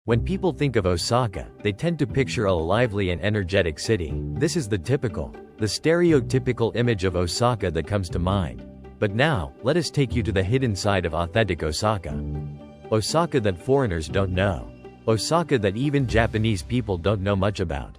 When people think of Osaka, they tend to picture a lively and energetic city. This is the stereotypical image of Osaka that comes to mind. But now, let us take you to the hidden side of authentic Osaka. Osaka that foreigners don't know. Osaka that even Japanese people don't know much about.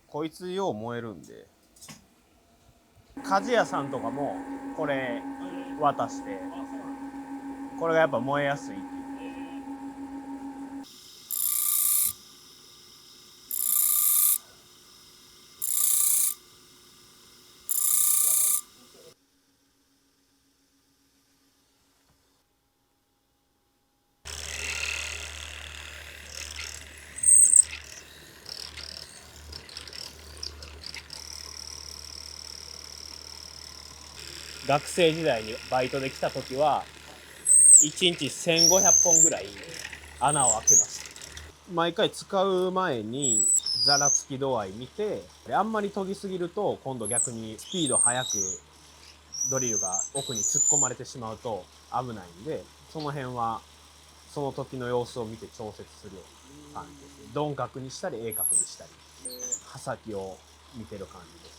こいつよう燃えるんで、鍛冶屋さんとかもこれ渡して、これがやっぱ燃えやすいっていう。学生時代にバイトで来た時は1日1500本ぐらい穴を開けました。毎回使う前にざらつき度合い見て、あんまり研ぎすぎると今度逆にスピード速くドリルが奥に突っ込まれてしまうと危ないんで、その辺はその時の様子を見て調節するような感じですね。鈍角にしたり鋭角にしたり、刃先を見てる感じです。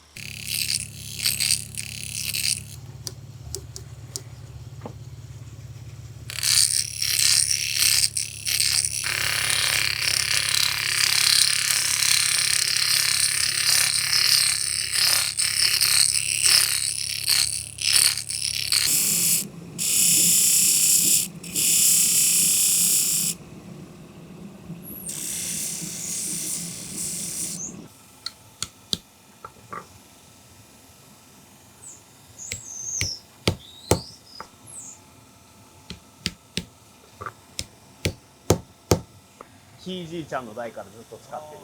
ひいじいちゃんの代からずっと使ってる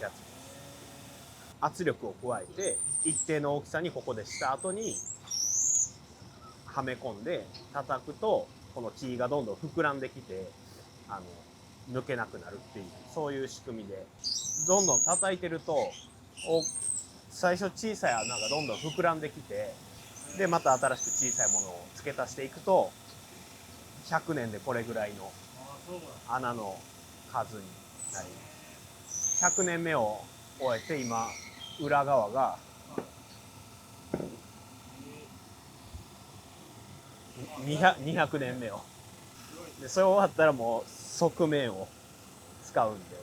やつです。圧力を加えて一定の大きさにここでした後にはめ込んで叩くと、この木がどんどん膨らんできて抜けなくなるっていう、そういう仕組みで、どんどん叩いてると最初小さい穴がどんどん膨らんできて、でまた新しく小さいものを付け足していくと100年でこれぐらいの穴の数になります。100年目を終えて今裏側が200年目をで、それ終わったらもう側面を使うんで。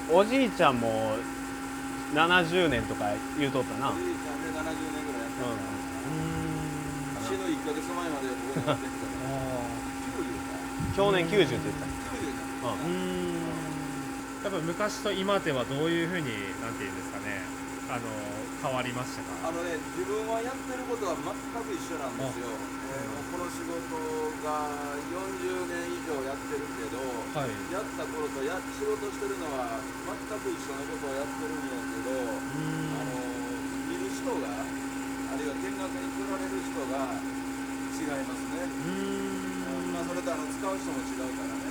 おじいちゃんも70年とか言うとったな。おじいちゃんで70年ぐらいやったん死ぬ1ヶ月前まで僕がやってきた去年90って言った。多分昔と今ではどういうふうになんていうんですかね、変わりましたか？自分はやってることは全く一緒なんですよ。この仕事が40年以上やってるけど、はい、やった頃と仕事してるのは全く一緒のことをやってるんやけど、見る人が、あるいは見学に来られる人が違いますね。それと使う人も違うからね。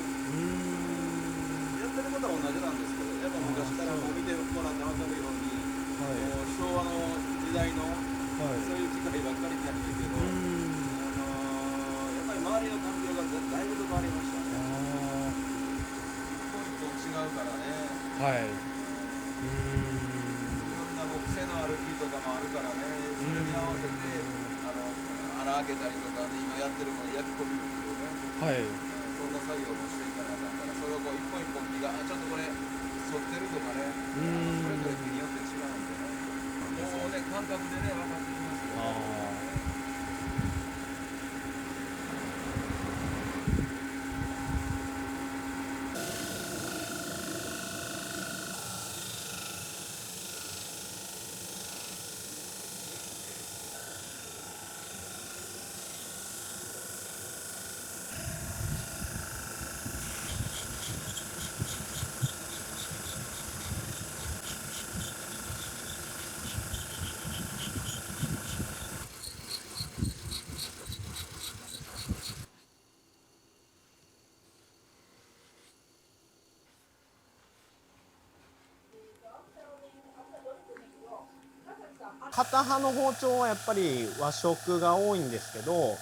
やってることは同じ回ばっかりになるんだけど、やっぱり周りの環境がだいぶ変わりましたね。一本一本違うからね。はい。いろんなもう癖のある木とかもあるからね、それに合わせて穴開けたりとか、ね、今やってるの焼き込みっていうね、はい。そんな作業もしていかなあかんから、それをこう一本一本木がちょっとこれ反ってるとかね、それぞれ木によって違うんでね、もうね感覚でね分かってきますよね。片刃の包丁はやっぱり和食が多いんですけど、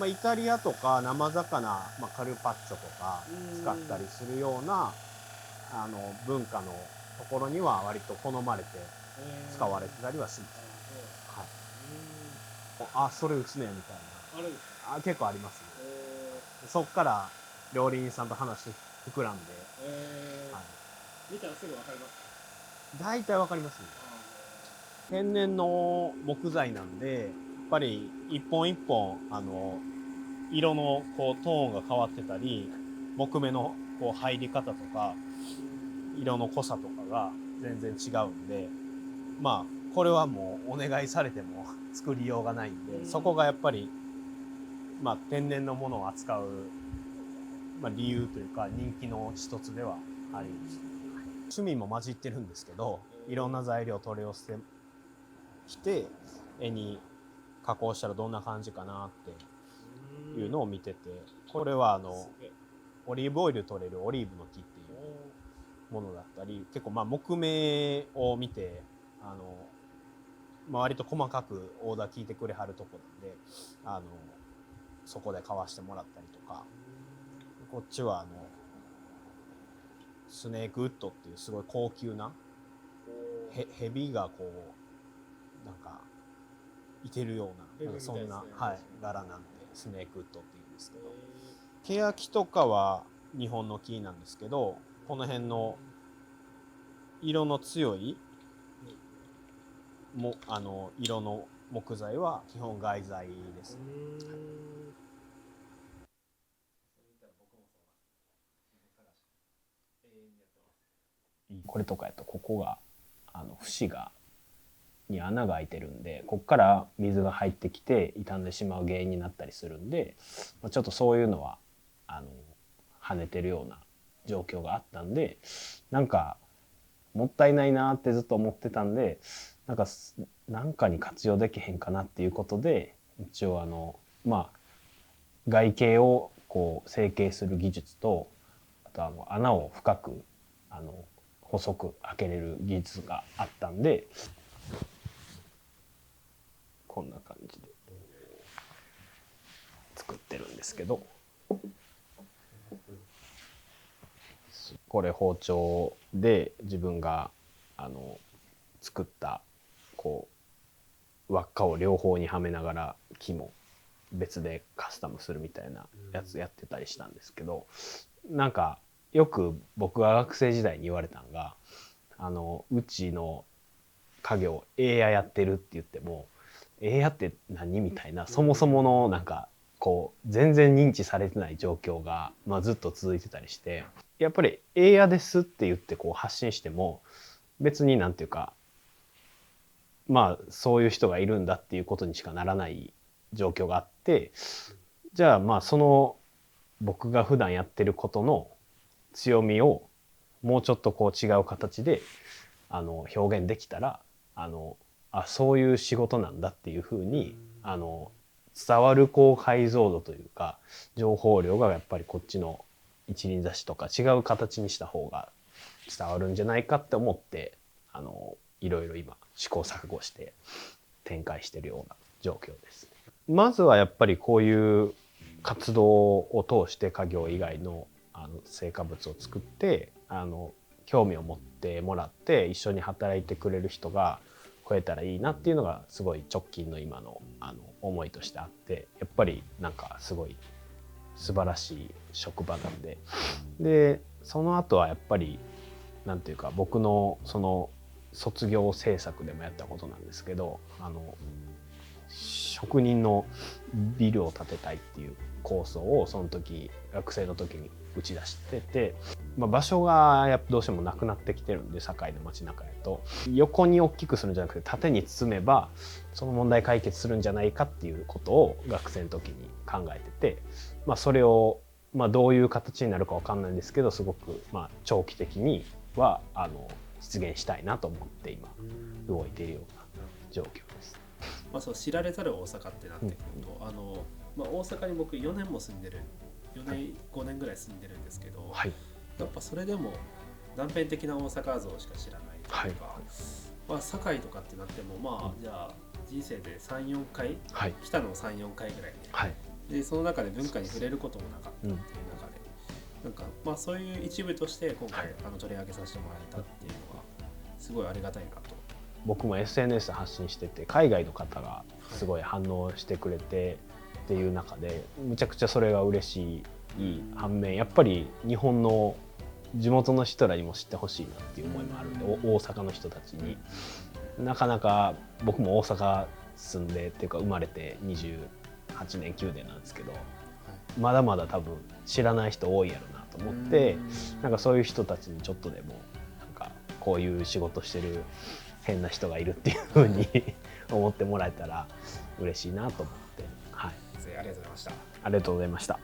イタリアとか生魚、カルパッチョとか使ったりするような文化のところには割と好まれて使われてたりはします。はい、あ、それうちねみたいな、結構ありますね。そっから料理人さんと話膨らんで、はい、見たらすぐわかりますか？大体わかりますね。天然の木材なんで、やっぱり一本一本色のこうトーンが変わってたり、木目のこう入り方とか色の濃さとかが全然違うんで、これはもうお願いされても作りようがないんで、そこがやっぱり天然のものを扱う、理由というか人気の一つではあります。趣味も混じってるんですけど、いろんな材料を取り寄せてきて絵に加工したらどんな感じかなっていうのを見てて、これはオリーブオイル取れるオリーブの木っていうものだったり、結構木目を見て割と細かくオーダー聞いてくれはるとこなんで、そこで買わしてもらったりとか、こっちはスネークウッドっていうすごい高級なヘビがこうなんかいてるよう なんかそんな、はい、柄なんでスネークウッドっていうんですけど、ケヤキとかは日本の木なんですけど、この辺の色の強い色の木材は基本外材です。これとかやとここが節に穴が開いてるんで、ここから水が入ってきて傷んでしまう原因になったりするんで、ちょっとそういうのは跳ねてるような状況があったんで、なんかもったいないなってずっと思ってたんで、なんかに活用できへんかなっていうことで、一応外形をこう成形する技術と、あと穴を深く細く開けれる技術があったんで、こんな感じで作ってるんですけど、これ包丁で自分が作ったこう輪っかを両方にはめながら木も別でカスタムするみたいなやつやってたりしたんですけど、なんかよく僕が学生時代に言われたんが、うちの家業エーヤやってるって言っても、エーヤって何みたいな、そもそものなんかこう全然認知されてない状況が、ずっと続いてたりして、やっぱりエーヤですって言ってこう発信しても別になんていうか、そういう人がいるんだっていうことにしかならない状況があって、じゃあその僕が普段やってることの強みをもうちょっとこう違う形で表現できたら、そういう仕事なんだっていうふうに伝わるこう解像度というか情報量がやっぱりこっちの一輪挿しとか違う形にした方が伝わるんじゃないかって思っていろいろ今試行錯誤して展開してるような状況ですね。まずはやっぱりこういう活動を通して家業以外の成果物を作って興味を持ってもらって一緒に働いてくれる人が増えたらいいなっていうのがすごい直近の今の思いとしてあって、やっぱりなんかすごい素晴らしい職場なんで、その後はやっぱりなんていうか僕のその卒業制作でもやったことなんですけど、職人のビルを建てたいっていう構想をその時学生の時に打ち出してて、場所がやっぱどうしてもなくなってきてるんで、堺の街中やと横に大きくするんじゃなくて縦に包めばその問題解決するんじゃないかっていうことを学生の時に考えてて、それをどういう形になるかわかんないんですけど、すごく長期的には実現したいなと思って今動いているような状況です。そう知られざる大阪ってなってくると、大阪に僕4年も住んでる4年、5年ぐらい住んでるんですけど、はい、やっぱそれでも断片的な大阪像しか知らないというか、堺とかってなってもじゃあ人生で 3,4 回、来たの 3,4 回ぐらいで、その中で文化に触れることもなかったっていう中で、なんかそういう一部として今回取り上げさせてもらえたっていうのはすごいありがたいなと。僕も SNS で発信してて海外の方がすごい反応してくれてっていう中でむちゃくちゃそれが嬉しい反面、やっぱり日本の地元の人らにも知ってほしいなっていう思いもあるんで、大阪の人たちになかなか僕も大阪住んでっていうか生まれて28年9年なんですけど、まだまだ多分知らない人多いやろなと思って、なんかそういう人たちにちょっとでもなんかこういう仕事してる変な人がいるっていう風に思ってもらえたら嬉しいなと思って、ありがとうございました。ありがとうございました。